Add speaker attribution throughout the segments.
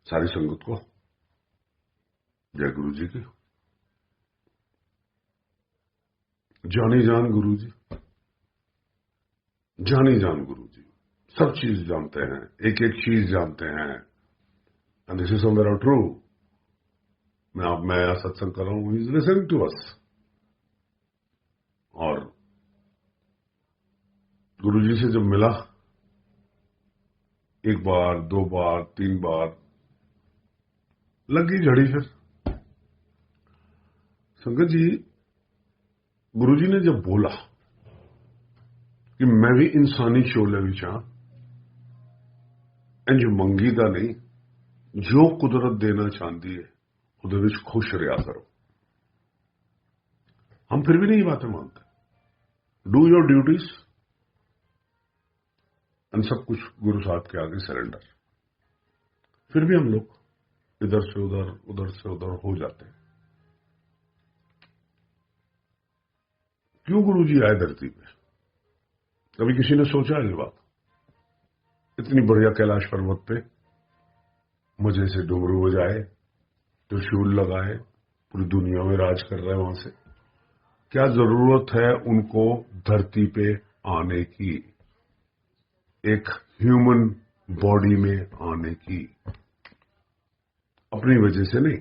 Speaker 1: सारी संगत को जय गुरु जी की। जानी जान गुरु जी, जानी जान गुरु जी, सब चीज जानते हैं, एक एक चीज जानते हैं। And this is somewhere true. मैं सत्संग कर रहा हूं, इज लिसनिंग टू अस। और गुरु जी से जब मिला, एक बार, दो बार, तीन बार, लगी झड़ी। फिर संगत जी, गुरुजी ने जब बोला कि मैं भी इंसानी चोले विच हां, इंज मंगीदा नहीं, जो कुदरत देना चाहती है उहदे विच खुश रहा करो। हम फिर भी नहीं बातें मानते। डू योर ड्यूटीज एंड सब कुछ गुरु साहब के आगे सरेंडर। फिर भी हम लोग इधर से उधर, उधर से उधर हो जाते हैं। क्यों गुरु जी आए धरती पे? कभी किसी ने सोचा ये बात? इतनी बढ़िया कैलाश पर्वत पे मजे से डुमरू बजाए, त्रिशूल लगाए, पूरी दुनिया में राज कर रहे हैं। वहां से क्या जरूरत है उनको धरती पे आने की, एक ह्यूमन बॉडी में आने की? अपनी वजह से नहीं,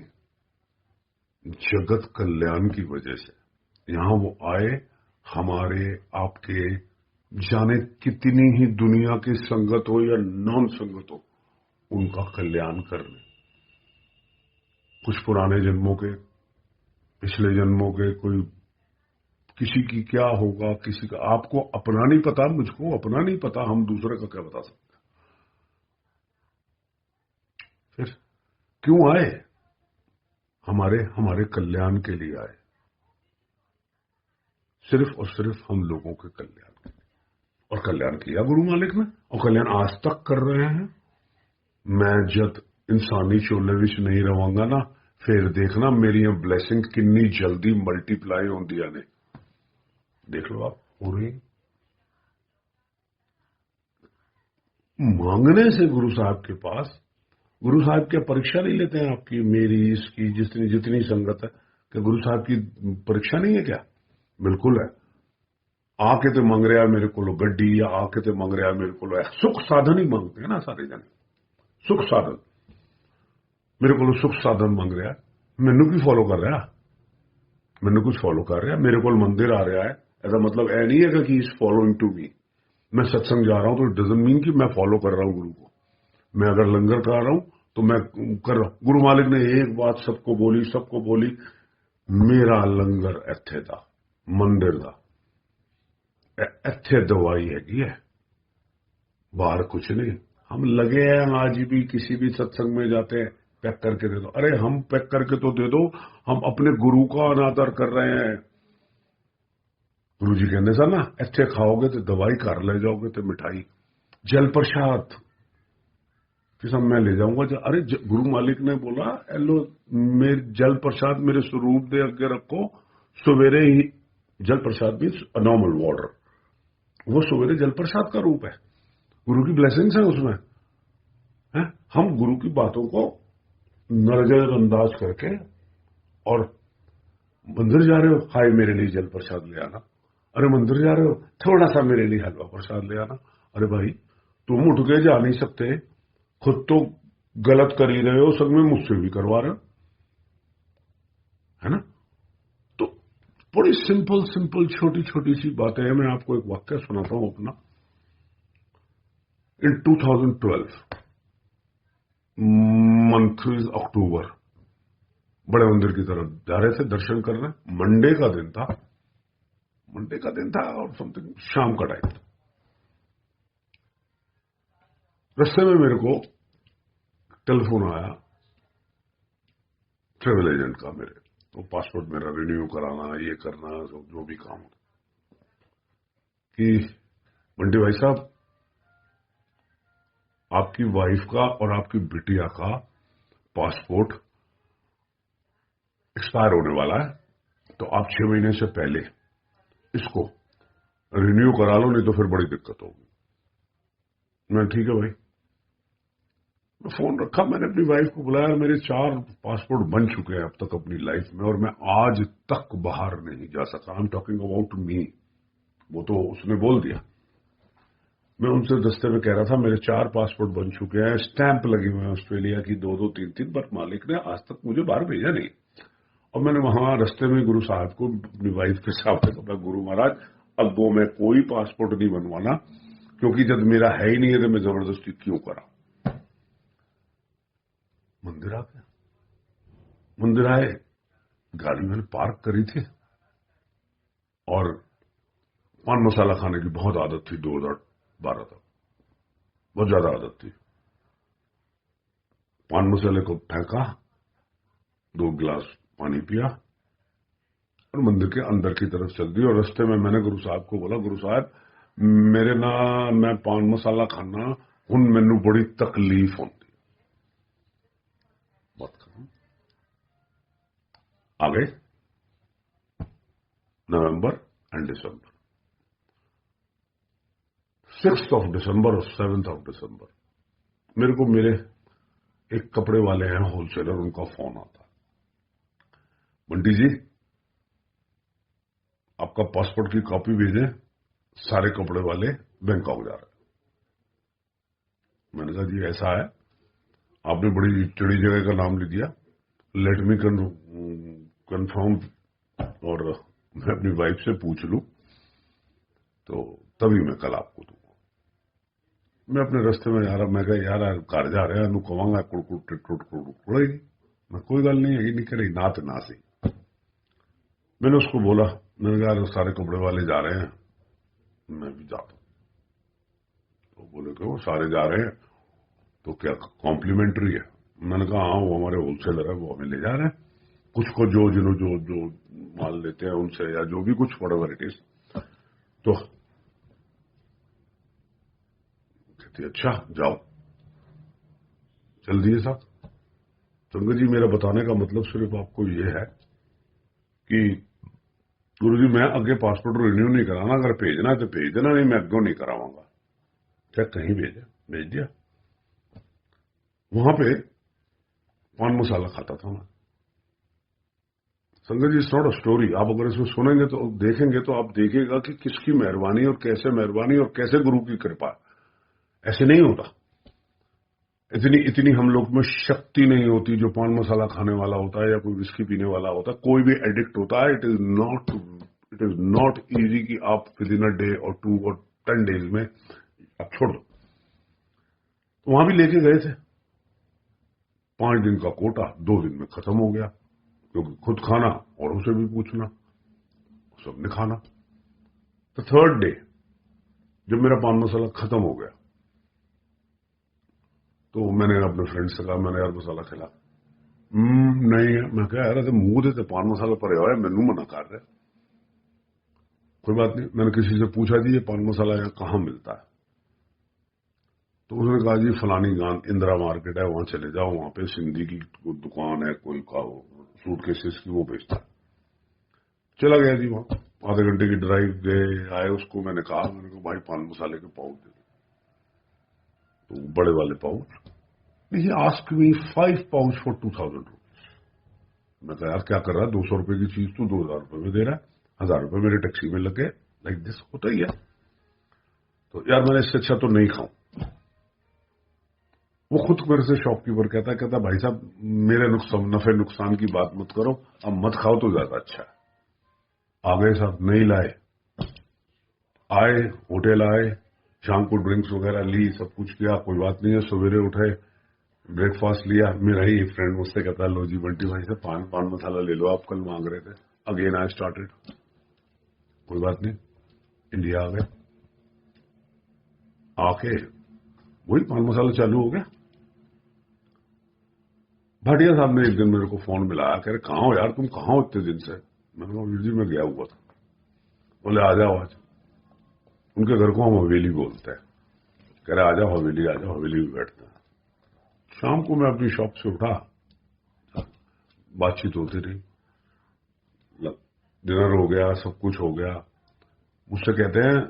Speaker 1: जगत कल्याण की वजह से यहां वो आए। हमारे आपके जाने कितनी ही दुनिया की संगत हो या नॉन संगत हो, उनका कल्याण करने। कुछ पुराने जन्मों के, पिछले जन्मों के, कोई किसी की क्या होगा, किसी का आपको अपना नहीं पता, मुझको अपना नहीं पता, हम दूसरे का क्या बता सकते? फिर क्यों आए? हमारे कल्याण के लिए आए, सिर्फ और सिर्फ हम लोगों के कल्याण के लिए। और कल्याण किया गुरु मालिक ने, और कल्याण आज तक कर रहे हैं। मैं जब इंसानी चोले विच नहीं रवांगा ना, फिर देखना मेरी ब्लेसिंग कितनी जल्दी मल्टीप्लाई होंदियां ने। देख लो आप, हो रही। मांगने से गुरु साहब के पास, गुरु साहब क्या परीक्षा नहीं लेते हैं आपकी, मेरी, इसकी, जितनी जितनी संगत है? क्या गुरु साहब की परीक्षा नहीं है क्या? बिल्कुल है। आके तो मंग रहा मेरे को गड्डी, या आके तो मंग रहा मेरे को सुख साधन ही मांगते हैं ना सारे जने। सुख साधन, मेरे को सुख साधन मांग रहा, मैनू की फॉलो कर रहा, मैनू कुछ फॉलो कर रहा, मेरे को मंदिर आ रहा है। ऐसा मतलब ऐ नहीं है कि इज फॉलोइंग टू मी। मैं सत्संग जा रहा हूं तो इट डजंट मीन कि मैं फॉलो कर रहा हूं गुरु को। मैं अगर लंगर कर रहा हूं तो मैं कर रहा हूं। गुरु मालिक ने एक बात सबको बोली, मेरा लंगर इत्थे दा, मंदिर दा, इत्थे दवाई हैगी है, बाहर कुछ नहीं। हम लगे हैं आज भी, किसी भी सत्संग में जाते हैं, पैक करके दे दो। अरे हम पैक करके तो दे दो, हम अपने गुरु का अनादर कर रहे हैं। गुरु जी कहते सर ना, इत्थे खाओगे तो दवाई, घर ले जाओगे तो मिठाई, जल प्रसाद कि सब मैं ले जाऊंगा। अरे गुरु मालिक ने बोला, एलो मेरे जल प्रसाद मेरे स्वरूप दे अगे रखो, सवेरे ही। जल प्रसाद मीन्स नॉर्मल वाटर, वो सवेरे जल प्रसाद का रूप है। गुरु की ब्लेसिंग्स है उसमें है। हम गुरु की बातों को नजरअंदाज करके, और मंदिर जा रहे हो, हाय मेरे लिए जल प्रसाद ले आना। अरे मंदिर जा रहे हो, थोड़ा सा मेरे लिए हलवा प्रसाद ले आना। अरे भाई, तुम उठ के जा नहीं सकते, खुद तो गलत कर ही रहे हो, संग में मुझसे भी करवा रहे हो, है ना? तो बड़ी सिंपल सिंपल छोटी छोटी सी बातें हैं। मैं आपको एक वाक्य सुनाता हूं अपना। इन 2012 मंथ इज अक्टूबर, बड़े मंदिर की तरफ जा रहे थे दर्शन करने। मंडे का दिन था और समथिंग शाम का टाइम था। रास्ते में मेरे को टेलीफोन आया ट्रेवल एजेंट का, मेरे तो पासपोर्ट मेरा रिन्यू कराना, ये करना, जो भी काम होता, कि बंटी भाई साहब, आपकी वाइफ का और आपकी बिटिया का पासपोर्ट एक्सपायर होने वाला है, तो आप 6 महीने से पहले इसको रिन्यू करा लो, नहीं तो फिर बड़ी दिक्कत होगी। मैं ठीक है भाई, फोन रखा, मैंने अपनी वाइफ को बुलाया। मेरे 4 पासपोर्ट बन चुके हैं अब तक अपनी लाइफ में, और मैं आज तक बाहर नहीं जा सका। I am talking about me. वो तो उसने बोल दिया। मैं उनसे दस्ते में कह रहा था मेरे 4 पासपोर्ट बन चुके हैं, स्टैंप लगी हुए हैं ऑस्ट्रेलिया की 2-2, 3-3, पर मालिक ने आज तक मुझे बाहर भेजा नहीं। और मैंने वहां रास्ते में गुरु साहब को अपनी वाइफ के सामने कहा, गुरु महाराज अब वो मैं कोई पासपोर्ट नहीं बनवाना, क्योंकि जब मेरा है ही नहीं है तो मैं जबरदस्ती क्यों करा। मंदिर आ गया, मंदिर आए, गाड़ी मैंने पार्क करी थी, और पान मसाला खाने की बहुत आदत थी 2012 तक, बहुत ज्यादा आदत थी। पान मसाले को फेंका, 2 गिलास पानी पिया, और मंदिर के अंदर की तरफ चल दी। और रास्ते में मैंने गुरु साहब को बोला, गुरु साहब मेरे ना मैं पान मसाला खाना हुन मैनू बड़ी तकलीफ होती। बात करूं आ गए नवंबर and December, 6th of December और 7th ऑफ दिसंबर मेरे को मेरे एक कपड़े वाले हैं होलसेलर, उनका फोन आता, बंटी जी आपका पासपोर्ट की कॉपी भेजें, सारे कपड़े वाले बैंकॉक जा रहे हैं। मैंने कहा जी ऐसा है, आपने बड़ी टेढ़ी जगह का नाम ले दिया, लेट मी कंफर्म और मैं अपनी वाइफ से पूछ लूं तो तभी मैं कल आपको दूंगा। मैं अपने रास्ते में जा रहा, मैं कहा यार घर जा रहे हैं कवांगा कुड़कुड़ेगी, मैं कोई गल नहीं है नहीं करे ना तो ना सही। मैंने उसको बोला, मैंने कहा सारे कपड़े वाले जा रहे हैं, मैं भी जाता हूं। तो बोले कि वो सारे जा रहे हैं तो क्या कॉम्प्लीमेंट्री है। मैंने कहा हाँ वो हमारे होलसेलर है, वो हमें ले जा रहे हैं, कुछ को जो जिन्हों जो जो माल लेते हैं उनसे, या जो भी कुछ बड़ा वैराइटीज। तो कहती अच्छा जाओ, चल दिए साथ। संगत जी मेरा बताने का मतलब सिर्फ आपको ये है कि गुरुजी मैं अगे पासपोर्ट रिन्यू नहीं कराना, अगर भेजना है तो भेज देना, नहीं मैं अगो नहीं करावांगा। क्या कहीं भेज दिया। वहां पे पान मसाला खाता था मैं। संगत जी इट्स नॉट अ स्टोरी, आप अगर इसको सुनेंगे तो देखेंगे तो आप देखिएगा कि किसकी मेहरबानी और कैसे गुरु की कृपा। ऐसे नहीं होता, इतनी हम लोग में शक्ति नहीं होती। जो पान मसाला खाने वाला होता है या कोई विस्की पीने वाला होता है, कोई भी एडिक्ट होता है, इट इज नॉट इजी कि आप विद इन अ डे और 2 और 10 डेज में आप छोड़ दो। तो वहां भी लेके गए थे, 5 दिन का कोटा 2 दिन में खत्म हो गया, क्योंकि खुद खाना और उसे भी पूछना, सबने खाना। तो 3rd डे जब मेरा पान मसाला खत्म हो गया तो मैंने अपने फ्रेंड से कहा, मैंने यार मसाला खिला। नहीं है। मैं कहा यार मुंह देते पान मसाला पर है, मैनू मना कर रहे। कोई बात नहीं, मैंने किसी से पूछा जी ये पान मसाला यहाँ कहाँ मिलता है। तो उसने कहा जी फलानी गांव इंदिरा मार्केट है, वहां चले जाओ, वहां पे सिंधी की दुकान है, कोई सूटकेसेस की, वो बेचता है। चला गया जी वहां, आधे घंटे की ड्राइव गए आए। उसको मैंने कहा भाई पान मसाले के पाउच दे, तो बड़े वाले pouch. He ask me 5 pouch for 2000 rupees. मैं कहा यार क्या कर रहा है, 200 रुपए की चीज तू 2000 रुपए में दे रहा है, 1000 रुपए मेरे टैक्सी में लगे। लाइक दिस होता ही है। तो यार मैंने इससे अच्छा तो नहीं खाऊं। वो खुद मेरे से शॉपकीपर कहता भाई साहब मेरे नफे नुकसान की बात मत करो, अब मत खाओ तो ज्यादा अच्छा है। आ गए साहब, नहीं लाए, आए होटल आए, शाम को ड्रिंक्स वगैरह ली, सब कुछ किया, कोई बात नहीं है। सवेरे उठे, ब्रेकफास्ट लिया। मेरा ही एक फ्रेंड मुझसे कहता लो जी बंटी भाई से पान मसाला ले लो, आप कल मांग रहे थे। अगेन आई स्टार्टेड, कोई बात नहीं। इंडिया आ गए, आके वही पान मसाला चालू हो गया। भाटिया साहब ने एक दिन मेरे को फोन मिलाया, कह रहे कहाँ हो यार, तुम कहाँ हो इतने दिन से। मैंने कहा वीर जी मैं गया हुआ था। बोले आ जाओ आज। उनके घर को हम हवेली बोलते हैं। कह रहे आ जाओ हवेली, आ जाओ हवेली में बैठते हैं। शाम को मैं अपनी शॉप से उठा, बातचीत होती रही, डिनर हो गया, सब कुछ हो गया। मुझसे कहते हैं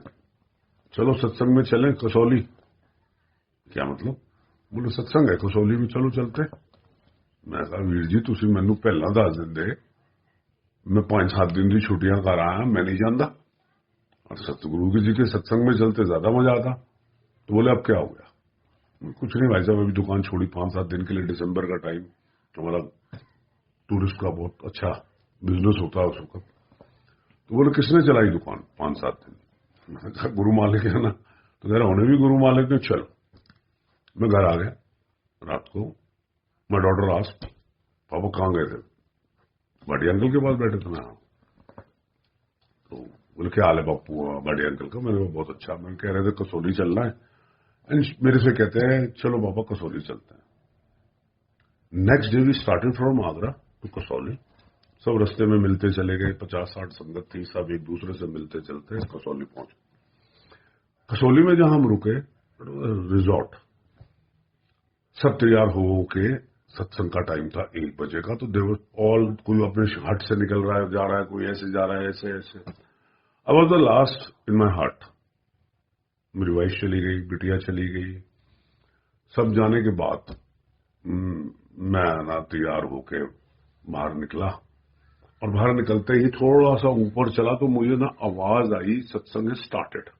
Speaker 1: चलो सत्संग में चलें कसौली। क्या मतलब? बोले सत्संग है कसौली में, चलो चलते। मैं कहा वीर जी तुसी मैनू पहला दस दिंदे, मैं 5-7 दिन की छुट्टियां कर आया, मैं नहीं जानता। और सतगुरु जी के सत्संग में चलते ज्यादा मजा आता। तो बोले अब क्या हो गया? कुछ नहीं भाई साहब, अभी दुकान छोड़ी 5-7 दिन के लिए, दिसंबर का टाइम, हमारा टूरिस्ट का बहुत अच्छा बिजनेस होता है उस वक्त। तो बोले किसने चलाई दुकान 5-7 दिन? मैंने कहा गुरु मालिक है ना। तो कह रहा उन्हें भी गुरु मालिक ने। चल, मैं घर आ गया रात को। मैं डॉटर आस्क पापा कहाँ गए थे? बड़े अंकल के पास बैठे थे। मैं तो बोले क्या हाल है बापू बड़े अंकल का? मैंने कहा बहुत अच्छा। मैंने कह रहे थे कसौली चलना है। एंड मेरे से कहते हैं चलो पापा कसौली चलते हैं। Next day we started from Agra to Kasauli. सब रास्ते में मिलते चले गए, 50-60 संगत थी, सब एक दूसरे से मिलते चलते कसौली पहुंचे। कसौली में जहां हम रुके रिजॉर्ट, सब तैयार हो के, सत्संग का टाइम था 1 बजे का। तो देवर ऑल, कोई अपने हट से निकल रहा है जा रहा है, कोई ऐसे जा रहा है, ऐसे ऐसे। I was the last in my heart. मेरी वाइफ चली गई, बिटिया चली गई, सब जाने के बाद मैं ना तैयार होके बाहर निकला। और बाहर निकलते ही थोड़ा सा ऊपर चला तो मुझे ना आवाज आई सत्संग स्टार्टेड।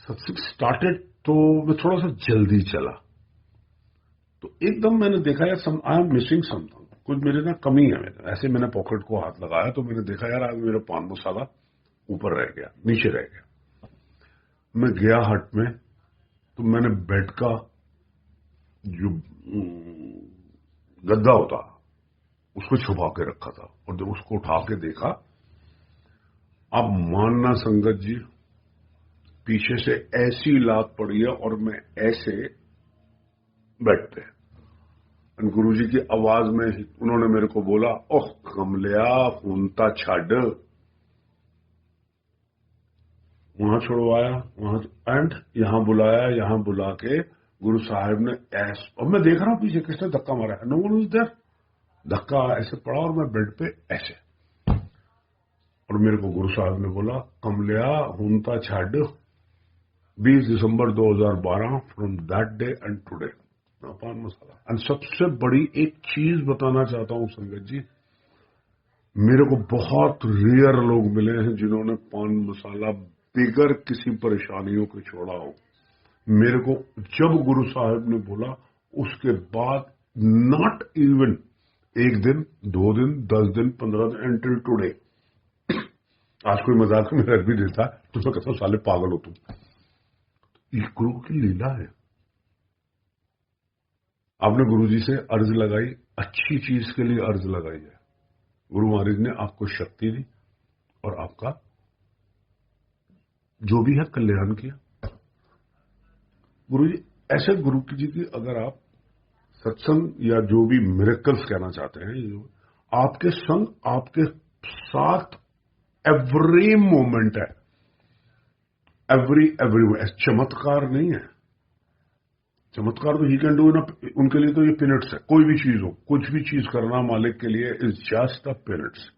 Speaker 1: सत्संग स्टार्टेड तो मैं थोड़ा सा जल्दी चला। तो एकदम मैंने देखा यार आई एम मिसिंग समथिंग, कुछ मेरे ना कमी है। मेरे ऐसे मैंने पॉकेट को हाथ लगाया तो मैंने देखा यार आज मेरा पान मसाला ऊपर रह गया, नीचे रह गया। मैं गया हट में, तो मैंने बेड का जो गद्दा होता उसको छुपा के रखा था, और जब उसको उठा के देखा, अब मानना संगत जी, पीछे से ऐसी लात पड़ी है और मैं ऐसे बेड पे। गुरु जी की आवाज में उन्होंने मेरे को बोला, ओह कमलिया हुनता छाड़। वहां छुड़वाया, वहां एंड यहां बुलाया, यहां बुला के गुरु साहब ने और मैं देख रहा हूं पीछे किसने धक्का मारा है। No one is there. धक्का ऐसे पड़ा और मैं बेड पे ऐसे, और मेरे को गुरु साहब ने बोला कमलिया हुनता छाड़, 20 दिसंबर 2012 from that day and today पान मसाला। एंड सबसे बड़ी एक चीज बताना चाहता हूं संगत जी, मेरे को बहुत रेयर लोग मिले हैं जिन्होंने पान मसाला बिगर किसी परेशानियों के छोड़ा हो। मेरे को जब गुरु साहब ने बोला उसके बाद नॉट इवन 1 दिन, 2 दिन, 10 दिन, 15 दिन, एंटिल टुडे। आज कोई मजाक में रख भी देता है तो मैं कहता हूं साले पागल हो तुम। ये गुरु की लीला है। आपने गुरु जी से अर्ज लगाई, अच्छी चीज के लिए अर्ज लगाई है, गुरु महाराज ने आपको शक्ति दी और आपका जो भी है कल्याण किया। गुरु जी ऐसे गुरु जी की अगर आप सत्संग या जो भी मिरेकल्स कहना चाहते हैं, आपके संग आपके साथ एवरी मोमेंट है, एवरी चमत्कार नहीं है। चमत्कार तो ही कैन डू ना, उनके लिए तो ये पिनट्स है। कोई भी चीज हो, कुछ भी चीज करना मालिक के लिए इज जस्ट अ पिनट्स।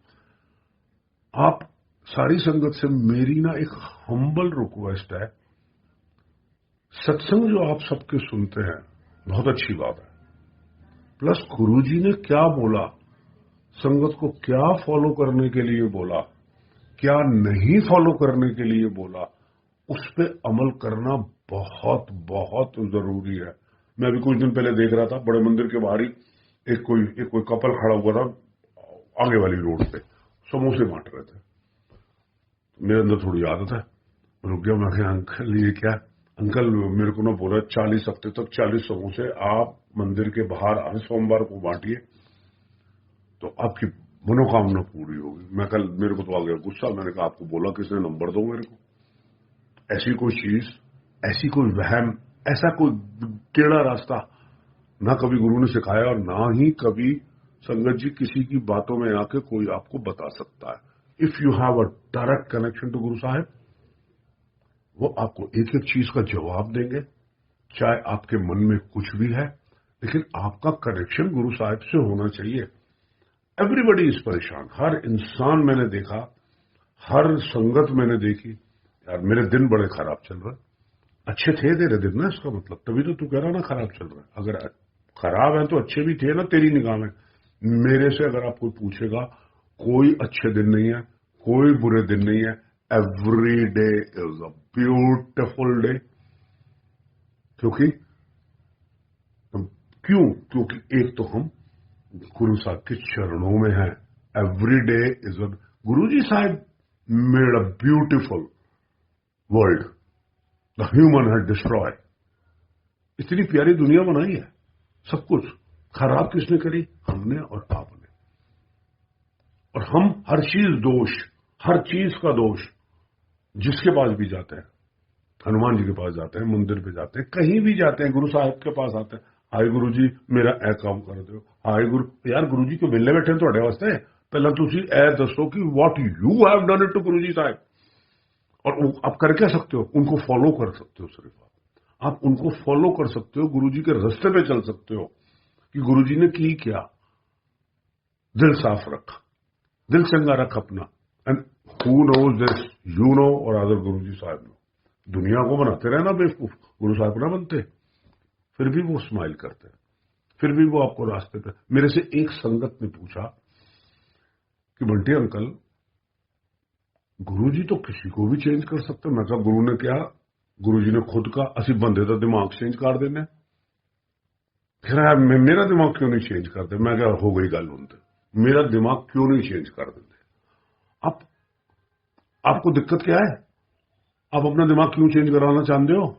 Speaker 1: आप सारी संगत से मेरी ना एक हम्बल रिक्वेस्ट है, सत्संग जो आप सबके सुनते हैं बहुत अच्छी बात है, प्लस गुरुजी ने क्या बोला, संगत को क्या फॉलो करने के लिए बोला, क्या नहीं फॉलो करने के लिए बोला, उस पे अमल करना बहुत बहुत जरूरी है। मैं अभी कुछ दिन पहले देख रहा था, बड़े मंदिर के बाहर ही एक कोई कपल खड़ा हुआ था आगे वाली रोड पे, समोसे बांट रहे थे। मेरे अंदर थोड़ी आदत है, रुक गया। मैं कहा अंकल ये क्या? अंकल मेरे को ना बोला 40 हफ्ते तक 40 समोसे आप मंदिर के बाहर हर सोमवार को बांटिए तो आपकी मनोकामना पूरी होगी। मैं कल मेरे को तो आ गया गुस्सा, मैंने कहा आपको बोला किसने, नंबर दो मेरे को। ऐसी कोई चीज, ऐसी कोई वहम, ऐसा कोई टेढ़ा रास्ता ना कभी गुरु ने सिखाया और ना ही कभी संगत जी किसी की बातों में आके कोई आपको बता सकता है। If you have a direct connection to Guru Sahib, वो आपको एक एक चीज का जवाब देंगे, चाहे आपके मन में कुछ भी है, लेकिन आपका कनेक्शन गुरु साहब से होना चाहिए। एवरीबडी इज परेशान, हर इंसान मैंने देखा, हर संगत मैंने देखी। यार मेरे दिन बड़े खराब चल रहे, अच्छे थे तेरे दिन ना, इसका मतलब तभी तो तू कह रहा ना खराब चल रहा है। अगर खराब है तो अच्छे भी थे ना तेरी निगाह में। मेरे से अगर आप कोई पूछेगा, कोई अच्छे दिन नहीं है, कोई बुरे दिन नहीं है। Every day is a beautiful day. क्योंकि क्योंकि एक तो हम गुरु साहब के चरणों में हैं। एवरी डे इज अ गुरु जी साहब made a beautiful world the human had destroy. इतनी प्यारी दुनिया बनाई है, सब कुछ खराब किसने करी? हमने और आपने। और हम हर चीज दोष, हर चीज का दोष जिसके पास भी जाते हैं, हनुमान जी के पास जाते हैं, मंदिर पे जाते हैं, कहीं भी जाते हैं, गुरु साहब के पास आते हैं, हाय गुरु जी मेरा ए काम कर दो। हाय गुरु, यार गुरु जी को मिलने बैठे थोड़े वास्ते पहला तुसी ए दसो कि what you have done it to Guru ji साहब। और आप कर क्या सकते हो? उनको फॉलो कर सकते हो। सिर्फ आप उनको फॉलो कर सकते हो, गुरु जी के रास्ते पे चल सकते हो कि गुरु जी ने की क्या। दिल साफ रख, दिल चंगा रख अपना। And who knows this, you know और अदर गुरु जी साहब नो। दुनिया को बनाते रहना बेवकूफ, गुरु साहब ना बनते। फिर भी वो स्माइल करते हैं, फिर भी वो आपको रास्ते पे। मेरे से एक संगत ने पूछा कि बंटी अंकल, गुरु जी तो किसी को भी चेंज कर सकते। मैं कहा गुरु ने क्या? गुरु जी ने खुद का असि बंदे का दिमाग चेंज कर देने। फिर यार मेरा दिमाग क्यों नहीं चेंज करते? मैं क्या हो गई गल उनसे, मेरा दिमाग क्यों नहीं चेंज कर देते? आप आपको दिक्कत क्या है? आप अपना दिमाग क्यों चेंज कराना चाहते हो?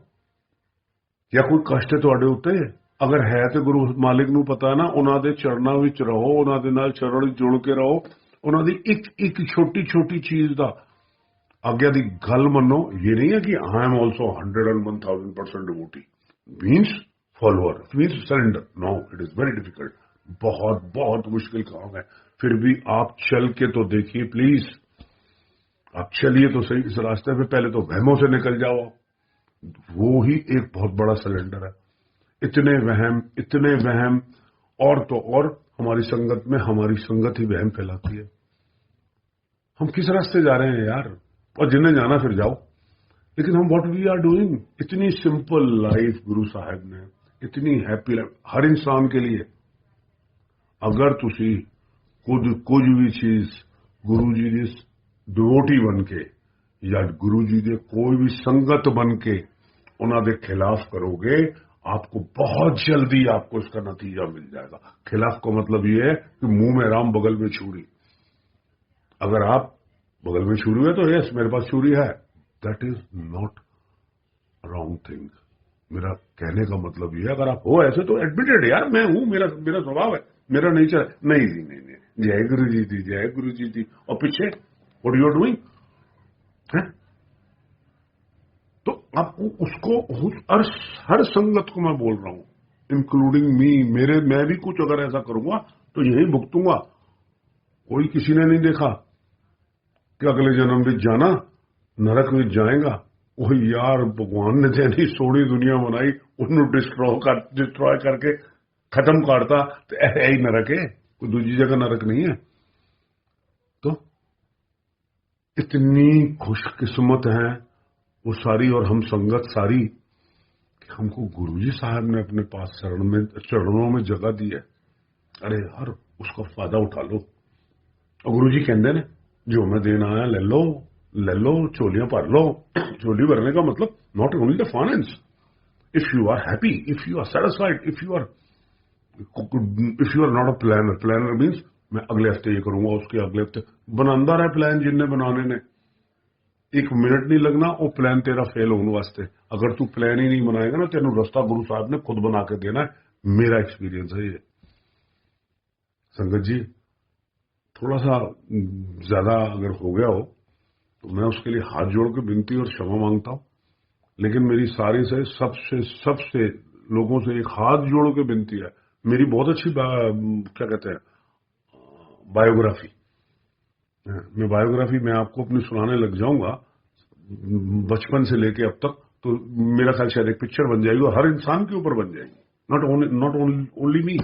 Speaker 1: या कोई कष्ट है ਤੁਹਾਡੇ ਉੱਤੇ? अगर है तो गुरु मालिक ਨੂੰ पता है ना, ਉਹਨਾਂ ਦੇ ਚਰਨਾਂ ਵਿੱਚ ਰਹੋ, ਉਹਨਾਂ ਦੇ ਨਾਲ ਚਰਨ ਜੁੜ ਕੇ ਰਹੋ। ਉਹਨਾਂ ਦੀ ਇੱਕ ਇੱਕ ਛੋਟੀ ਛੋਟੀ ਚੀਜ਼ ਦਾ आज्ञा की गल मनो। ये नहीं है कि I am also 101,000% devotee means follower, means surrender. No, it is very difficult, बहुत बहुत मुश्किल काम है। फिर भी आप चल के तो देखिए प्लीज, आप चलिए तो सही इस रास्ते पे। पहले तो वहमों से निकल जाओ, वो ही एक बहुत बड़ा सिलेंडर है। इतने वहम और तो और हमारी संगत में, हमारी संगत ही वहम फैलाती है। हम किस रास्ते जा रहे हैं यार? और जिन्हें जाना फिर जाओ, लेकिन हम व्हाट वी आर डूइंग। इतनी सिंपल लाइफ गुरु साहब ने, इतनी हैप्पी लाइफ हर इंसान के लिए। अगर तुसी कुछ भी चीज गुरु जी की डिवोटी बन के या गुरु जी के कोई भी संगत बन के उन्होंने खिलाफ करोगे, आपको बहुत जल्दी आपको इसका नतीजा मिल जाएगा। खिलाफ का मतलब ये है कि मुंह में राम बगल में छुरी। अगर आप बगल में छुरी है तो यस मेरे पास छुरी है, that is not wrong thing. मेरा कहने का मतलब ये है, अगर आप हो ऐसे तो एडमिटेड, यार मैं हूं, मेरा स्वभाव है, मेरा नेचर है। नहीं जी, नहीं, जय गुरु जी थी, जय गुरु जी थी, और पीछे व्हाट यू आर डूइंग है। तो आपको उसको हर संगत को मैं बोल रहा हूं, इंक्लूडिंग मी, मैं भी कुछ अगर ऐसा करूंगा तो यही भुगतूंगा। कोई किसी ने नहीं देखा कि अगले जन्म में जाना नरक में जाएगा। वो यार भगवान ने जैसी सोनी दुनिया बनाई, उन्होंने डिस्ट्रॉय करके खत्म करता, तो यही नरक है, कोई दूसरी जगह नरक नहीं है। तो इतनी खुशकिस्मत है वो सारी और हम संगत सारी कि हमको गुरुजी साहब ने अपने पास चरणों में जगह दी है। अरे हर उसका फायदा उठा लो। और गुरुजी कहते हैं जो मैं देना आया ले लो, चोलियां भर लो। चोली भरने का मतलब not only the finance. If you are happy, if you are satisfied, if you are not a planner means मैं अगले हफ्ते ये करूंगा, उसके अगले हफ्ते बनांदा रहे प्लान जिनने बनाने ने। एक मिनट नहीं लगना वो प्लान तेरा फेल होने वास्ते। अगर तू प्लान ही नहीं बनाएगा ना, तेन रास्ता गुरु साहब ने खुद बना के देना है। मेरा एक्सपीरियंस है ये। संगत जी थोड़ा सा ज्यादा अगर हो गया हो तो मैं उसके लिए हाथ जोड़ के विनती और क्षमा मांगता हूं। लेकिन मेरी सारी से सबसे लोगों से एक हाथ जोड़ के विनती है। मेरी बहुत अच्छी क्या कहते हैं बायोग्राफी, मैं आपको अपनी सुनाने लग जाऊंगा बचपन से लेके अब तक, तो मेरा ख्याल शायद एक पिक्चर बन जाएगी और हर इंसान के ऊपर बन जाएगी। Not only me,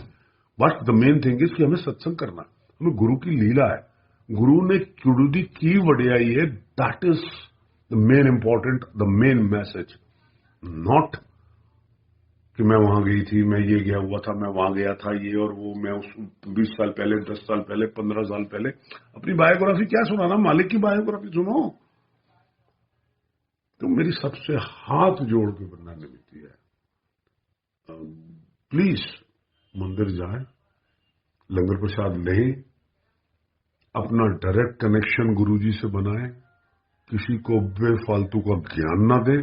Speaker 1: but the main thing is कि हमें सत्संग करना है। हमें गुरु की लीला है, गुरु ने चुड़ुदी की वडियाई है, that is the main important, the main message. Not कि मैं वहां गई थी, मैं ये गया हुआ था, मैं वहां गया था, ये और वो, मैं उस 20 साल पहले, 10 साल पहले, 15 साल पहले। अपनी बायोग्राफी क्या सुनाना, मालिक की बायोग्राफी सुनो। तो मेरी सबसे हाथ जोड़ के बनना निमित्ती है, प्लीज मंदिर जाएं, लंगर प्रसाद लें, अपना डायरेक्ट कनेक्शन गुरुजी से बनाएं, किसी को बेफालतू का ज्ञान ना दें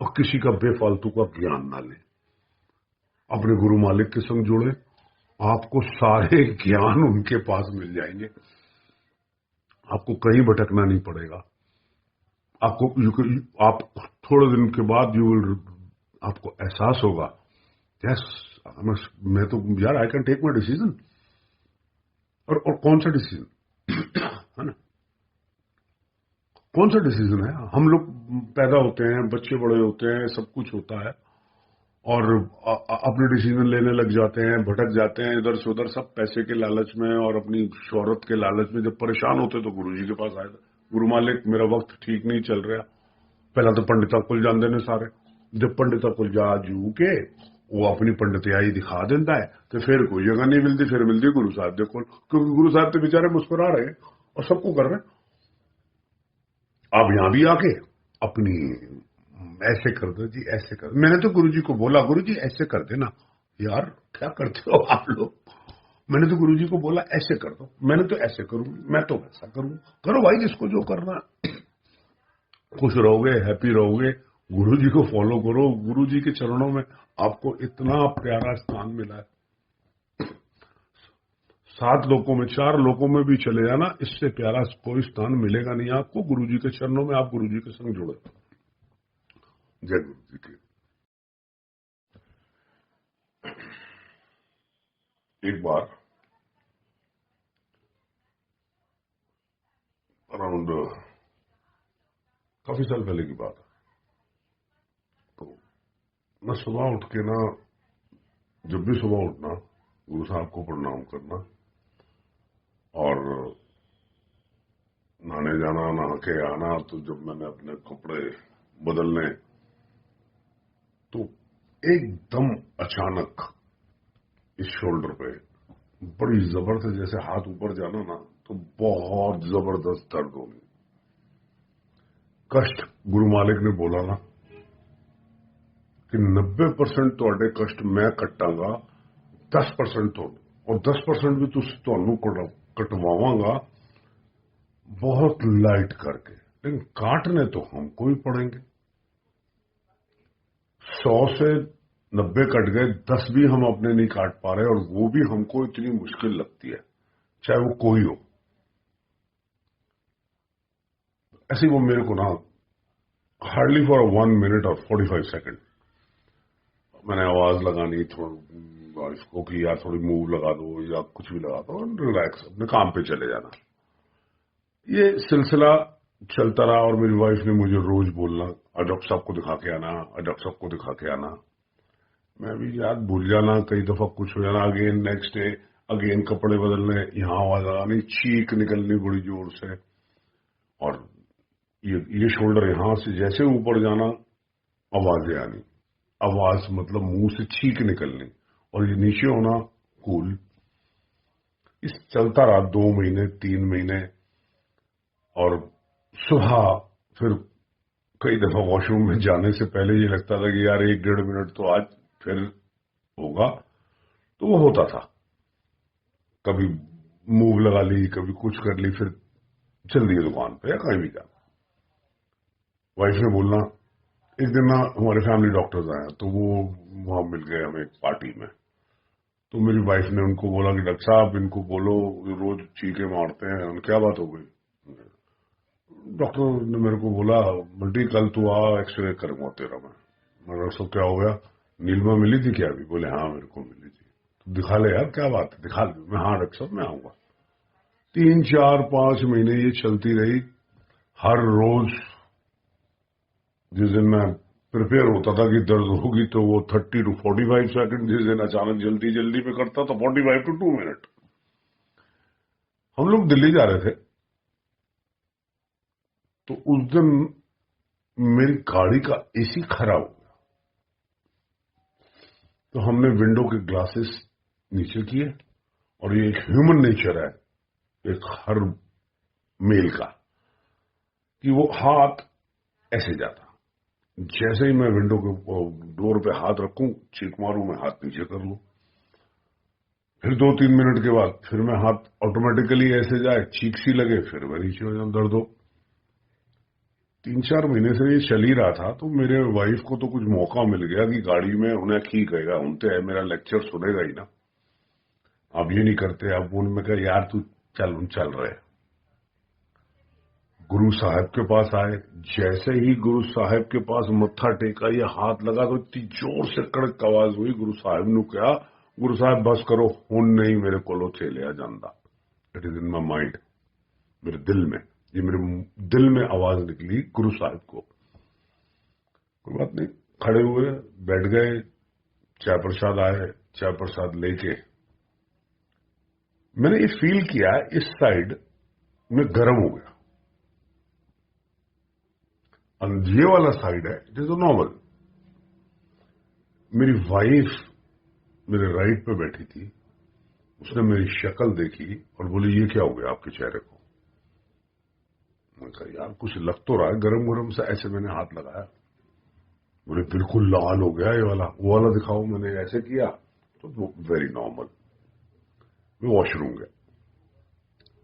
Speaker 1: और किसी का बेफालतू का ज्ञान ना लें। अपने गुरु मालिक के संग जुड़े, आपको सारे ज्ञान उनके पास मिल जाएंगे, आपको कहीं भटकना नहीं पड़ेगा। आप थोड़े दिन के बाद आपको एहसास होगा, यस मैं तो यार I can take my decision. और कौन सा डिसीजन है ना, कौन सा डिसीजन है। हम लोग पैदा होते हैं, बच्चे बड़े होते हैं, सब कुछ होता है, और अपने डिसीजन लेने लग जाते हैं, भटक जाते हैं इधर से उधर, सब पैसे के लालच में और अपनी शोहरत के लालच में। जब परेशान होते तो गुरुजी के पास आए थे, गुरु मालिक मेरा वक्त ठीक नहीं चल रहा। पहला तो पंडिता कुल जान देने सारे, जब पंडिता कुल जा जू के वो अपनी पंडितियाई दिखा देता है, तो फिर कोई जगह नहीं मिलती, फिर मिलती गुरु साहब देखो, क्योंकि गुरु साहब तो बेचारे मुस्कुरा रहे हैं और सबको कर रहे हैं। आप यहां भी आके अपनी ऐसे कर दो जी, ऐसे कर, मैंने तो गुरुजी को बोला, गुरुजी ऐसे कर देना। यार क्या करते हो आप लोग, मैंने तो गुरुजी को बोला ऐसे कर दो, मैंने तो ऐसे करूंगी, मैं तो वैसा करूंगी। करो भाई जिसको जो करना, खुश रहोगे, हैप्पी रहोगे, गुरुजी को फॉलो करो। गुरुजी के चरणों में आपको इतना प्यारा स्थान मिला है, 7 लोकों में, 4 लोकों में भी चले जाना, इससे प्यारा कोई स्थान मिलेगा नहीं आपको। गुरुजी के चरणों में आप गुरुजी के संग जुड़े। जय गुरु जी की। एक बार अराउंड काफी साल पहले की बात है, तो मैं सुबह उठ के ना, जब भी सुबह उठना, गुरु साहब को प्रणाम करना और नहाने जाना, नहा के आना। तो जब मैंने अपने कपड़े बदलने, तो एकदम अचानक इस शोल्डर पे बड़ी जबरदस्त, जैसे हाथ ऊपर जाना ना, तो बहुत जबरदस्त दर्द होनी। कष्ट गुरु मालिक ने बोला ना कि 90% ਤੁਹਾਡੇ कष्ट मैं कटांगा, 10% तो, और 10% भी ਤੁਹਾਨੂੰ कटवावांगा बहुत लाइट करके, लेकिन काटने तो हमको ही पड़ेंगे। 100 से 90 कट गए, 10 भी हम अपने नहीं काट पा रहे, और वो भी हमको इतनी मुश्किल लगती है, चाहे वो कोई हो। ऐसे वो मेरे को ना हार्डली फॉर 1 मिनट और 45 सेकेंड मैंने आवाज लगानी वाइफ को कि यार थोड़ी मूव लगा दो या कुछ भी लगा दो, रिलैक्स अपने काम पे चले जाना। ये सिलसिला चलता रहा, और मेरी वाइफ ने मुझे रोज बोलना, डॉक्टर साहब को दिखा के आना, डॉक्टर साहब को दिखा के आना। मैं भी याद भूल जाना, कई दफा कुछ हो जाना, अगेन नेक्स्ट डे अगेन कपड़े बदलने, यहाँ आवाज लगानी, चीख निकलनी बड़ी जोर से, और ये शोल्डर यहां से जैसे ऊपर जाना, आवाजें आनी, आवाज मतलब मुंह से चीख निकलनी, और ये नीचे होना कूल। इस चलता रहा 2 महीने, 3 महीने, और सुबह फिर कई दफा वॉशरूम में जाने से पहले ये लगता था कि यार 1-1.5 मिनट तो आज फिर होगा, तो वो होता था। कभी मूव लगा ली, कभी कुछ कर ली, फिर चल दिए दुकान पे या कहीं भी जा। वाइफ ने बोलना, एक दिन ना हमारे फैमिली डॉक्टर्स आए, तो वो वहां मिल गए हमें पार्टी में। तो मेरी वाइफ ने उनको बोला कि डॉक्टर साहब इनको बोलो, रोज चीखे मारते हैं, क्या बात हो गई। डॉक्टर ने मेरे को बोला, बल्टी कल तू आ, एक्सरे करूंगा तेरा मैं। डॉक्टर साहब क्या हो गया, नीलमा मिली थी क्या अभी? बोले हाँ मेरे को मिली थी। तो दिखा ले यार, क्या बात है, दिखा ले। मैं हाँ डॉक्टर साहब मैं आऊंगा। 3, 4, 5 महीने ये चलती रही। हर रोज जिस दिन मैं प्रिपेयर होता था कि दर्द होगी, तो वो 30 to 45 सेकंड, जिस दिन अचानक जल्दी जल्दी में करता तो 45 to 2 मिनट। हम लोग दिल्ली जा रहे थे, तो उस दिन मेरी गाड़ी का एसी खराब हो गया, तो हमने विंडो के ग्लासेस नीचे किए। और ये एक ह्यूमन नेचर है, एक हर मेल का, कि वो हाथ ऐसे जाता, जैसे ही मैं विंडो के डोर पे हाथ रखूं, चीख मारूं, मैं हाथ नीचे कर लूं। फिर 2-3 मिनट के बाद फिर मैं हाथ ऑटोमेटिकली ऐसे जाए, चीख सी लगे, फिर मैं नीचे हो जाऊं, दर्द हो। 3-4 महीने से ये चल ही रहा था। तो मेरे वाइफ को तो कुछ मौका मिल गया कि गाड़ी में उन्हें ठीक कहेगा, उनते है मेरा लेक्चर सुनेगा ही ना, आप ये नहीं करते। अब उनमें कहा यार तू चल रहे। गुरु साहब के पास आए, जैसे ही गुरु साहब के पास मत्था टेका, ये हाथ लगा, तो इतनी जोर से कड़क आवाज हुई। गुरु साहब ने कहा, गुरु साहब बस करो, हुन नहीं मेरे को चेलिया जानदा। It is in my mind, मेरे दिल में, ये मेरे दिल में आवाज निकली गुरु साहब को। कोई बात नहीं, खड़े हुए, बैठ गए, चाय प्रसाद आए, चाय प्रसाद लेके मैंने ये फील किया इस साइड में गर्म हो गया, और ये वाला साइड है इट इज नॉर्मल। मेरी वाइफ मेरे राइट पे बैठी थी, उसने मेरी शक्ल देखी और बोली ये क्या हो गया आपके चेहरे को। मैंने कहा यार कुछ लग तो रहा है गरम गरम सा, ऐसे मैंने हाथ लगाया, बोले बिल्कुल लाल हो गया ये वाला, वो वाला दिखाओ। मैंने ऐसे किया तो वेरी नॉर्मल। मैं वॉशरूम गया,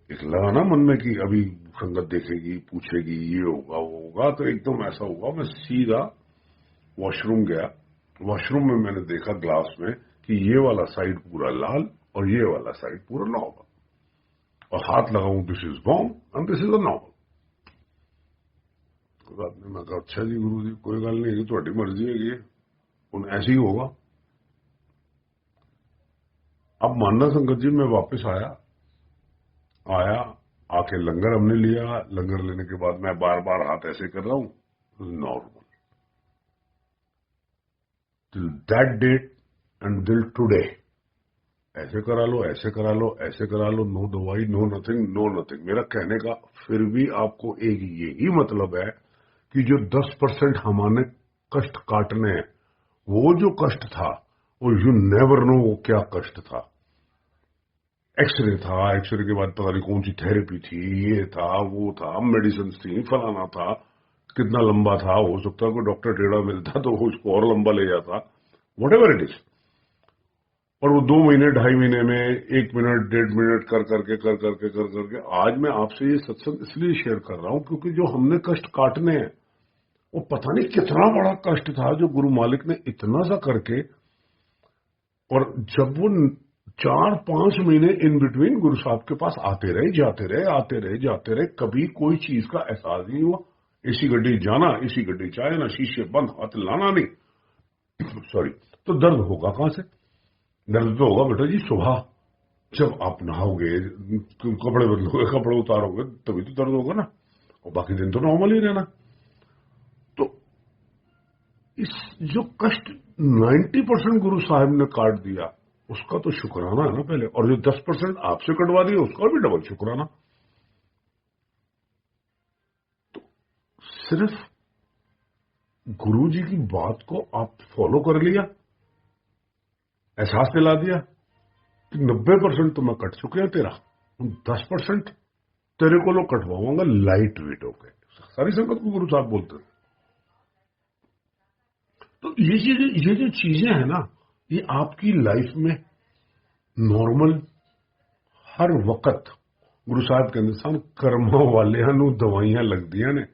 Speaker 1: एक लगा ना मन में कि अभी संगत देखेगी, पूछेगी ये होगा वो होगा, तो एकदम ऐसा होगा। मैं सीधा वॉशरूम गया। वॉशरूम में मैंने देखा ग्लास में कि ये वाला साइड पूरा लाल और ये वाला साइड पूरा नॉर्मल, और हाथ लगाऊं this is wrong and this is a normal. कोई बात नहीं, मैं कहा अच्छा जी गुरु जी कोई गल नहीं, थोड़ी मर्जी है, उन ऐसे ही होगा। अब मानना संगत जी, मैं वापस आया, आके लंगर हमने लिया। लंगर लेने के बाद मैं बार बार हाथ ऐसे कर रहा हूं, normal. Till that date and till today, ऐसे करा लो, ऐसे करा लो, ऐसे करा लो, नो दवाई, नो नथिंग, नो नथिंग। मेरा कहने का फिर भी आपको एक यही मतलब है कि जो 10% हमारे कष्ट काटने हैं, वो जो कष्ट था, वो यू नेवर नो वो क्या कष्ट था। एक्सरे था, एक्सरे के बाद पता नहीं कौन सी थेरेपी थी, ये था वो था, मेडिसिन थी, फलाना था, कितना लंबा था, हो सकता है कोई डॉक्टर टेढ़ा मिलता तो वो उसको और लंबा ले जाता, वट एवर इट इज। और वो 2 महीने 2.5 महीने में 1 मिनट 1.5 मिनट कर करके आज मैं आपसे ये सत्संग इसलिए शेयर कर रहा हूं क्योंकि जो हमने कष्ट काटने हैं, वो पता नहीं कितना बड़ा कष्ट था जो गुरु मालिक ने इतना सा करके। और जब वो 4-5 महीने इन बिटवीन गुरु साहब के पास आते रहे जाते रहे, आते रहे जाते रहे, कभी कोई चीज का एहसास नहीं हुआ। इसी गड्डी जाना, इसी गड्डी चाहे ना, शीशे बंद, हाथ लाना नहीं सॉरी। तो दर्द होगा कहां से? दर्द तो होगा बेटा जी सुबह, जब आप नहाओगे, कपड़े बदलोगे, कपड़े उतारोगे, तभी तो दर्द होगा ना, और बाकी दिन तो नॉर्मल ही रहना। तो इस जो कष्ट 90% गुरु साहब ने काट दिया, उसका तो शुक्राना है ना पहले, और जो 10% आपसे कटवा दिया उसका भी डबल शुक्राना। तो सिर्फ गुरु जी की बात को आप फॉलो कर लिया, एहसास दिला दिया कि 90% तो मैं कट चुके हैं तेरा, 10% तेरे को लोग कटवाऊंगा लाइट वेट होकर। सारी संगत को गुरु साहब बोलते हैं। तो ये जो चीजें हैं ना, ये आपकी लाइफ में नॉर्मल हर वक्त गुरु साहब कहते सन, कर्मों वाले नू दवाइयां लगदियां ने।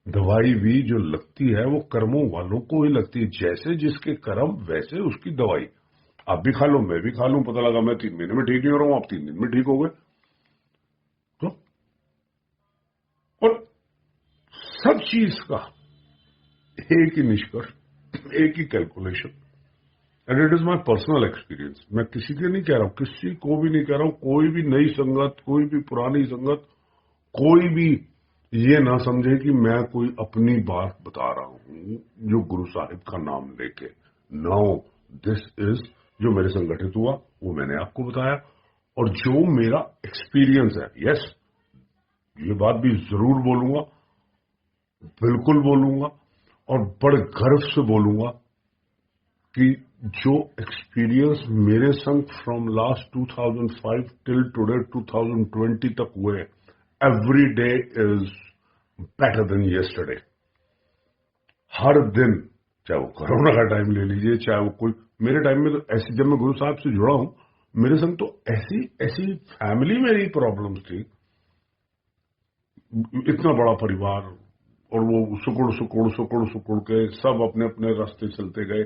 Speaker 1: दवाई भी जो लगती है वो कर्मों वालों को ही लगती है, जैसे जिसके कर्म वैसे उसकी दवाई। आप भी खा लो, मैं भी खा लूं, पता लगा मैं 3 महीने में ठीक नहीं हो रहा हूं, आप 3 दिन में ठीक हो गए। तो और सब चीज का एक ही निष्कर्ष, एक ही calculation, and it is my personal experience. मैं किसी के नहीं कह रहा हूं, किसी को भी नहीं कह रहा हूं, कोई भी नई संगत, कोई भी पुरानी संगत, कोई भी ये ना समझे कि मैं कोई अपनी बात बता रहा हूं जो गुरु साहिब का नाम लेके। नो, दिस इज जो मेरे संगठित हुआ वो मैंने आपको बताया, और जो मेरा एक्सपीरियंस है, यस, ये बात भी जरूर बोलूंगा, बिल्कुल बोलूंगा, और बड़े गर्व से बोलूंगा कि जो एक्सपीरियंस मेरे संग फ्रॉम लास्ट 2005 टिल टुडे 2020 तक हुए, every day is better than yesterday. हर दिन, चाहे वो कोरोना का टाइम ले लीजिए, चाहे वो कोई, मेरे टाइम में तो ऐसी, जब मैं गुरु साहब से जुड़ा हूं, मेरे संग तो ऐसी ऐसी फैमिली मेरी प्रॉब्लम्स थी, इतना बड़ा परिवार, और वो सुकुड़ सुकुड़ सुकुड़ सुकुड़ के सब अपने अपने रास्ते चलते गए,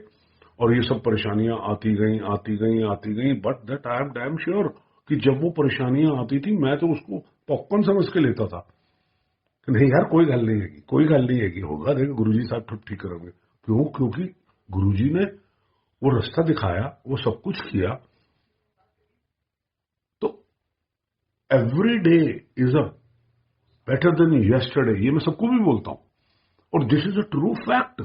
Speaker 1: और ये सब परेशानियां आती गई आती गई आती गई। But that I am damn sure कि जब वो परेशानियां आती थी, मैं तो उसको पॉपकॉर्न समझ के लेता था कि नहीं यार, कोई गल नहीं है, कोई गल नहीं है, होगा, देखो गुरुजी साहब सब ठीक करेंगे। क्यों? क्योंकि गुरुजी ने वो रास्ता दिखाया, वो सब कुछ किया। तो every day is a better than yesterday, ये मैं सबको भी बोलता हूं, और this is a true fact.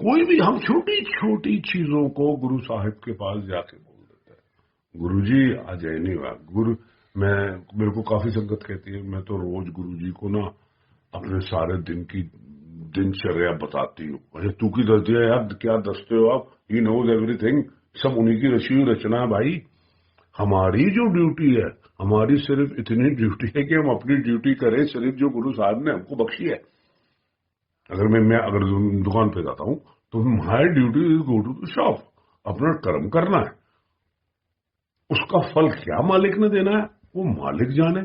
Speaker 1: कोई भी, हम छोटी छोटी चीजों को गुरु साहिब के पास जाके बोल देते हैं, गुरुजी आज ये नहीं हुआ, मैं, मेरे को काफी संगत कहती है, मैं तो रोज गुरुजी को ना अपने सारे दिन की दिनचर्या बताती हूँ। अरे तू की दसती है यार, क्या दसते हो आप, ही नोज एवरीथिंग, सब उन्हीं की रची हुई रचना है भाई। हमारी जो ड्यूटी है, हमारी सिर्फ इतनी ड्यूटी है कि हम अपनी ड्यूटी करें, सिर्फ जो गुरु साहब ने हमको बख्शी है। अगर मैं अगर दुकान पे जाता हूं तो my duty is go to the shop, अपना कर्म करना है। उसका फल क्या मालिक ने देना है, वो मालिक जाने।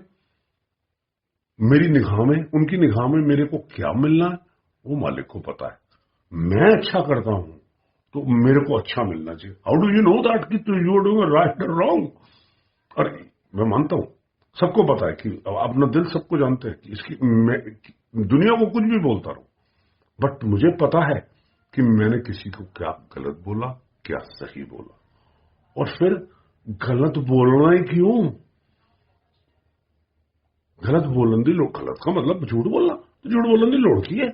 Speaker 1: मेरी निगाह में, उनकी निगाह में मेरे को क्या मिलना है, वो मालिक को पता है। मैं अच्छा करता हूं तो मेरे को अच्छा मिलना चाहिए। How do you know that कि यू आर डूइंग राइट और रॉन्ग? और मैं मानता हूं, सबको पता है कि अपना दिल सबको जानते हैं कि इसकी, मैं दुनिया को कुछ भी बोलता रहूं, बट मुझे पता है कि मैंने किसी को क्या गलत बोला, क्या सही बोला। और फिर गलत बोलना ही क्यों? गलत बोलन दी लोड़, गलत का मतलब झूठ बोलना, तो झूठ बोलन दी लोड़ की है।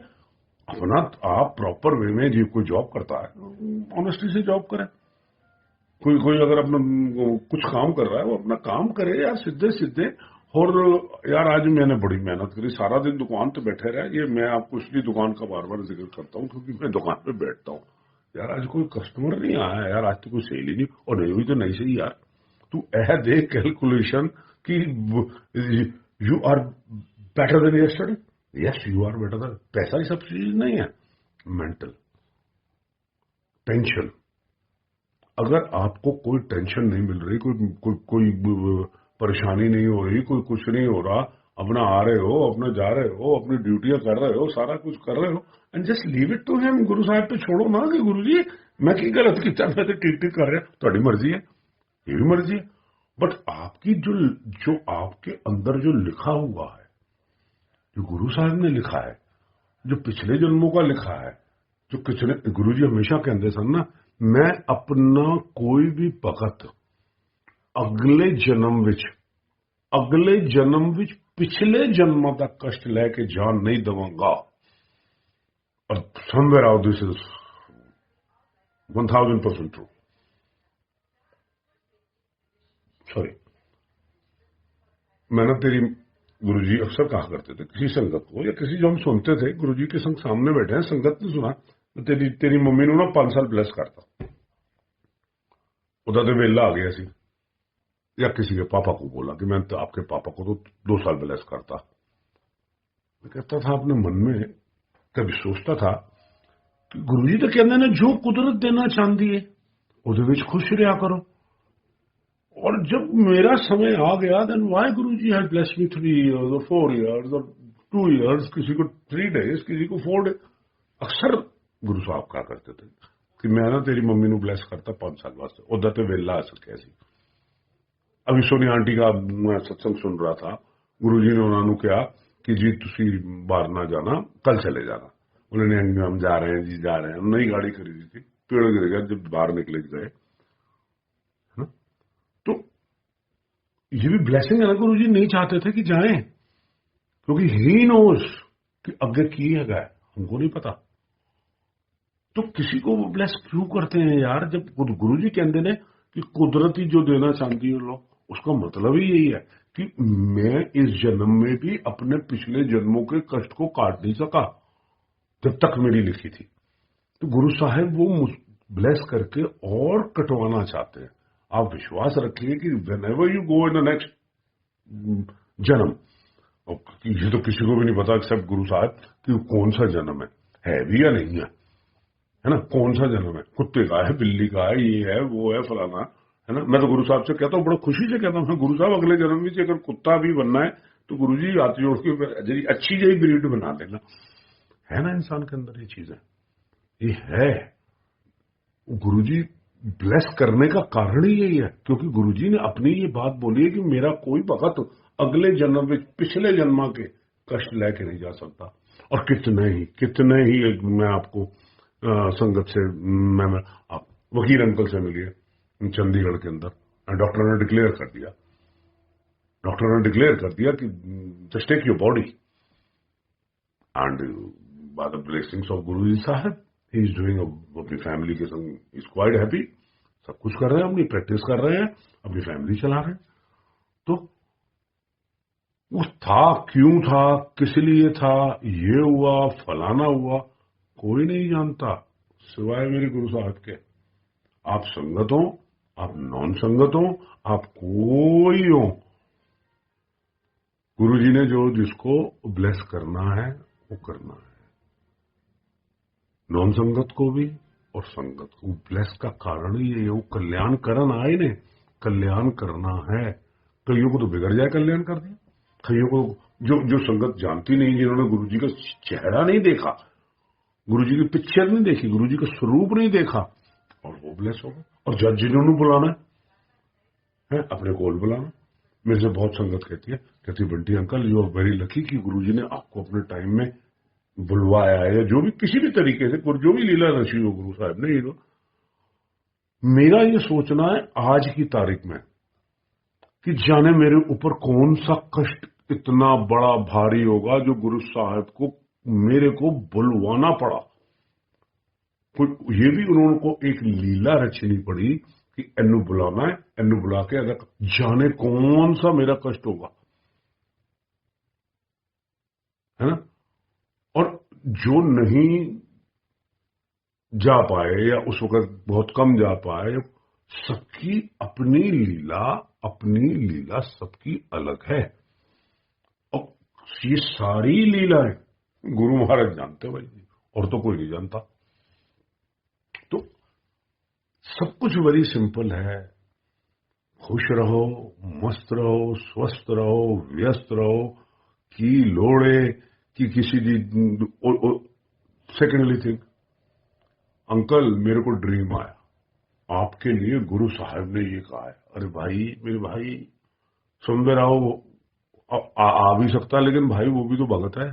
Speaker 1: अपना आप प्रॉपर वे में जी कोई जॉब करता है, ऑनेस्टी से जॉब करे। कोई कोई अगर अपना कुछ काम कर रहा है, वो अपना काम करे यार, सीधे सीधे। और यार आज मैंने बड़ी मेहनत करी, सारा दिन दुकान पे बैठे रहे। ये मैं आपको इसलिए दुकान का बार बार जिक्र करता हूँ क्योंकि मैं दुकान पे बैठता हूँ। यार आज कोई कस्टमर नहीं आया यार, आज तो कोई सेल ही नहीं, और नहीं हुई तो नहीं सही यार। तू दे कैलकुलेशन कि you are better than yesterday. Yes, you are better than. पैसा ही सब चीज नहीं है, मेंटल टेंशन। अगर आपको कोई टेंशन नहीं मिल रही, कोई परेशानी नहीं हो रही, कोई कुछ नहीं हो रहा, अपना आ रहे हो, अपना जा रहे हो, अपनी ड्यूटियां कर रहे हो, सारा कुछ कर रहे हो, and just leave it to him. Guru Sahib पे छोड़ो ना कि गुरु जी मैं की गलत किया, मैं तो ठीक ठीक कर रहा, थोड़ी मर्जी है, ये भी मर्जी है। बट आपकी जो आपके अंदर जो लिखा हुआ है, जो गुरु साहब ने लिखा है, जो पिछले जन्मों का लिखा है, जो किसने, गुरु जी हमेशा कहते सन ना, मैं अपना कोई भी भगत अगले जन्म विच पिछले जन्म का कष्ट लेके जान नहीं दवांगा। और somewhere out this is 1000% true. Sorry, मैं ना तेरी, गुरुजी अक्सर कहा करते थे किसी संगत को या किसी, जो हम सुनते थे, गुरुजी के संग सामने बैठे हैं, संगत ने सुना, तो तेरी मम्मी ने ना 5 साल ब्लेस करता, उदा तो वेला आ गया सी, या किसी के पापा को बोला कि मैं तो आपके पापा को तो 2 साल ब्लेस करता। मैं कहता था अपने मन में, कभी सोचता था कि गुरुजी तो कहते हैं जो कुदरत देना चाहती है उहदे विच खुश रहा करो। और जब मेरा समय आ गया, then why Guruji had blessed me 3 years और 4 इयर्स और 2 इयर्स, किसी को 3 डेज, किसी को 4 डेज। अक्सर गुरु साहब कहा करते थे कि मैं ना तेरी मम्मी ਨੂੰ ब्लेस करता 5 साल वास्ते, उधर तो वेला आ सकिया सी। अभी सोनी आंटी का मैं सत्संग सुन रहा था, गुरुजी ने उन्होंने कहा कि जी तुसी बाहर ना जाना, कल चले जाना। उन्होंने, हम जा रहे हैं जी, जा रहे हैं। नई गाड़ी खरीदी थी, पेड़ गिर गया जब बाहर निकले गए, है ना। तो ये भी ब्लेसिंग है ना, गुरुजी नहीं चाहते थे कि जाएं, क्योंकि ही नोज कि आगे की है, हमको नहीं पता। तो किसी को वो ब्लेस क्यों करते हैं यार, जब गुरुजी कहते हैं कि कुदरती जो देना चाहती है लो, उसका मतलब ही यही है कि मैं इस जन्म में भी अपने पिछले जन्मों के कष्ट को काट नहीं सका जब तक मेरी लिखी थी। तो गुरु साहब वो ब्लेस करके और कटवाना चाहते हैं। आप विश्वास रखिए कि when ever you go in the next जन्म, और ये तो किसी को भी नहीं पता एक्सेप्ट गुरु साहब कि कौन सा जन्म है भी या नहीं है ना, कौन सा जन्म है, कुत्ते का है, बिल्ली का है, ये है, वो है, फलाना है ना। मैं तो गुरु साहब से कहता हूँ, बड़ा खुशी से कहता हूँ, गुरु साहब अगले जन्म में अगर कुत्ता भी बनना है तो गुरु जी हाथ जोड़ के अच्छी जही ब्रीड बना देना। है ना, इंसान के अंदर ये चीज है, ये है। गुरुजी ब्लेस करने का कारण ही यही है, क्योंकि गुरुजी ने अपनी ये बात बोली है कि मेरा कोई भगत अगले जन्म में पिछले जन्म के कष्ट लेके नहीं जा सकता। और कितने ही मैं आपको संगत से मैं आप वकील अंकल से मिलिए चंडीगढ़ के अंदर, डॉक्टर ने डिक्लेयर कर दिया कि just take your body and by the blessings of Guru ji Sahib he is doing, अपनी फैमिली के संग इज क्वाइट हैप्पी, सब कुछ कर रहे हैं, अपनी प्रैक्टिस कर रहे हैं, अपनी फैमिली चला रहे हैं। तो वो था, क्यों था, किस लिए था, ये हुआ, फलाना हुआ, कोई नहीं जानता सिवाय मेरे गुरु साहब के। आप संगत हो, आप नॉन संगत हो, आप कोई हो, गुरु जी ने जो जिसको ब्लेस करना है वो करना है। नॉन संगत को भी और संगत को ब्लेस का कारण ही ये, वो कल्याण करन आए ने, कल्याण करना है। कईयों को तो बिगड़ जाए कल्याण कर दिया, कईयों को जो संगत जानती नहीं, जिन्होंने गुरु जी का चेहरा नहीं देखा, गुरु जी की पिक्चर नहीं देखी, गुरु जी का स्वरूप नहीं देखा, और वो ब्लेस होगा। और जज जिन्होंने बुलाना है अपने कोल बुलाना। मेरे से बहुत संगत कहती Bunty uncle you are very lucky कि गुरु जी ने आपको अपने टाइम में बुलवाया है, या जो भी किसी भी तरीके से जो भी लीला रची हो गुरु साहब ने। तो मेरा ये सोचना है आज की तारीख में कि जाने मेरे ऊपर कौन सा कष्ट इतना बड़ा भारी होगा जो गुरु साहब को मेरे को बुलवाना पड़ा। ये भी उन्होंने को एक लीला रचनी पड़ी कि एनु बुलाना है, एनु बुला के अगर जाने कौन सा मेरा कष्ट होगा, है ना। और जो नहीं जा पाए या उस वक्त बहुत कम जा पाए, सबकी अपनी लीला सबकी अलग है। और ये सारी लीलाएं गुरु महाराज जानते भाई, और तो कोई नहीं जानता। तो सब कुछ बड़ी सिंपल है, खुश रहो, मस्त रहो, स्वस्थ रहो, व्यस्त रहो, की लोड़े कि किसी की। सेकेंडली थिंग, अंकल मेरे को ड्रीम आया, आपके लिए गुरु साहब ने ये कहा है। अरे भाई, मेरे भाई सुनते रहो, आ भी सकता, लेकिन भाई वो भी तो भगत है?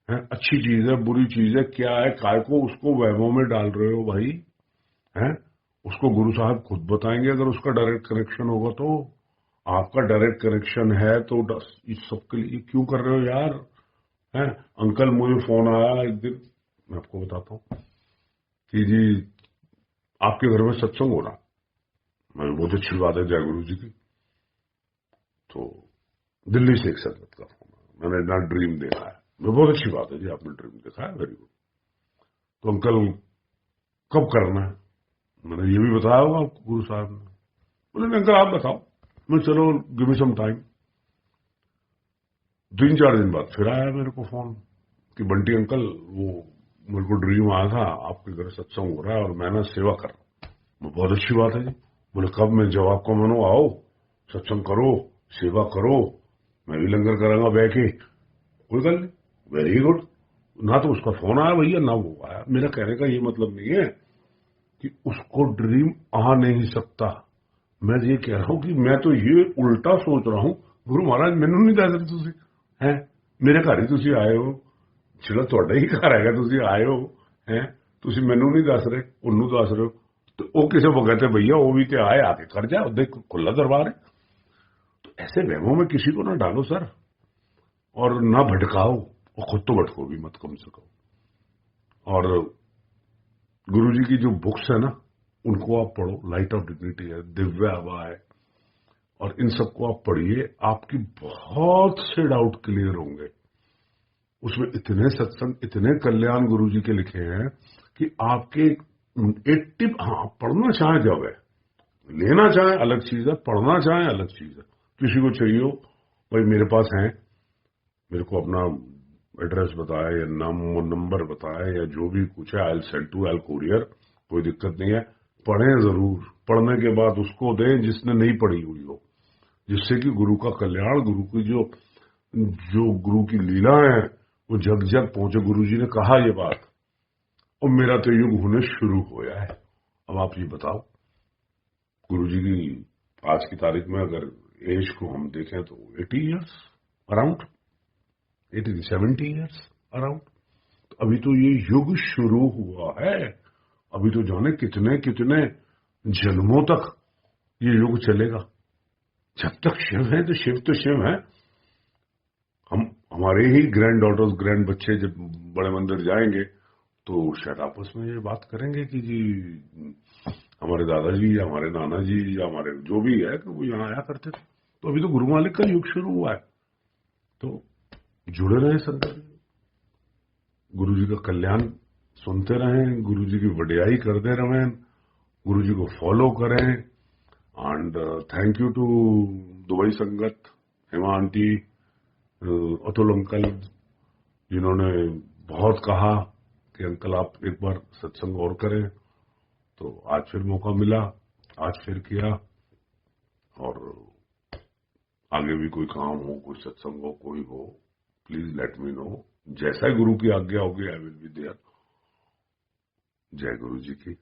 Speaker 1: अच्छी चीज है, बुरी चीज है, क्या है, काय को उसको वैभव में डाल रहे हो भाई? हैं, उसको गुरु साहब खुद बताएंगे अगर उसका डायरेक्ट कनेक्शन होगा तो। आपका डायरेक्ट कनेक्शन है तो इस सबके लिए क्यों कर रहे हो यार? हैं, अंकल मुझे फोन आया एक दिन, मैं आपको बताता हूँ कि जी आपके घर में सत्संग हो रहा। मैं बहुत अच्छी बात है, जय गुरु जी की। तो दिल्ली से एक संगत का फोन, मैंने ना ड्रीम देखा है। मैं बहुत अच्छी बात है जी, आपने ड्रीम देखा है, वेरी गुड। तो अंकल कब करना है? मैंने ये भी बताया होगा आपको गुरु साहब ने। बोले अंकल आप बताओ। मैं चलो गिव मी सम टाइम। 3-4 दिन बाद फिर आया मेरे को फोन कि बंटी अंकल वो मेरे को ड्रीम आया था, आपके घर सत्संग हो रहा है और मैं ना सेवा कर रहा हूं। बहुत अच्छी बात है जी। बोले कब? मैं जवाब को मानो, आओ सत्संग करो, सेवा करो, मैं भी लंगर करांगा बह के, कोई गल नहीं, वेरी गुड। ना तो उसका फोन आया भैया, ना वो आया। मेरा कहने का ये मतलब नहीं है कि उसको ड्रीम आ नहीं सकता। मैं ये कह रहा हूं कि मैं तो ये उल्टा सोच रहा हूं, गुरु महाराज मैनू नहीं दस रहे तुसी हैं, मेरे घर ही तुसी आए हो, चलो ਤੁਹਾਡਾ ही घर है, तुसी आए हो हैं, तुसी मैनू नहीं दस रहे, उन्नू दस रहे हो। तो वो किसे बगैर भैया वो भी तो आए, आके कर जाए, देख खुला दरबार है। तो ऐसे वहमों में किसी को ना डालो सर, और ना भटकाओ, और खुद तो भटको भी मत कम से कम। और गुरु जी की जो बुक्स है ना, उनको आप पढ़ो। लाइट ऑफ डिग्निटी है, दिव्य आभा है, और इन सबको आप पढ़िए, आपकी बहुत से डाउट क्लियर होंगे। उसमें इतने सत्संग, इतने कल्याण गुरुजी के लिखे हैं कि आपके 80, हाँ पढ़ना चाहे जब है, लेना चाहे अलग चीज है, पढ़ना चाहे अलग चीज है। किसी को चाहिए हो, भाई मेरे पास है, मेरे को अपना एड्रेस बताए या नंबर बताए या जो भी कुछ है, I send to, I courier, कोई दिक्कत नहीं है। पढ़ें जरूर, पढ़ने के बाद उसको दें जिसने नहीं पढ़ी हुई हो, जिससे कि गुरु का कल्याण, गुरु की जो जो गुरु की लीला है वो जग जग पहुंचे। गुरु जी ने कहा ये बात, और मेरा तो युग होने शुरू होया है। अब आप ये बताओ, गुरु जी की आज की तारीख में अगर एज को हम देखें तो 80 ईयर्स अराउंड, 80 70 ईयर्स अराउंड। तो अभी तो ये युग शुरू हुआ है, अभी तो जाने कितने कितने जन्मों तक ये युग चलेगा। जब तक शिव है तो शिव तो शिव है। हम हमारे ही ग्रैंड डॉटर्स, ग्रैंड बच्चे जब बड़े मंदिर जाएंगे तो शायद आपस में ये बात करेंगे कि जी हमारे दादाजी या हमारे नाना जी या हमारे जो भी है कि वो यहाँ आया करते थे। तो अभी तो गुरु मालिक का युग शुरू हुआ है, तो जुड़े रहे संगत, गुरु जी का कल्याण सुनते रहें, गुरु जी की वडियाई करते रहें, गुरु जी को फॉलो करें। And thank you to Dubai sangat, Hema aunty, Atul uncle, जिन्होंने बहुत कहा कि अंकल आप एक बार सत्संग और करें। तो आज फिर मौका मिला, आज फिर किया। और आगे भी कोई काम हो, कोई सत्संग हो, कोई हो, प्लीज लेट मी नो। जैसा ही गुरु की आज्ञा होगी आई विल बी देयर। जय गुरु जी की।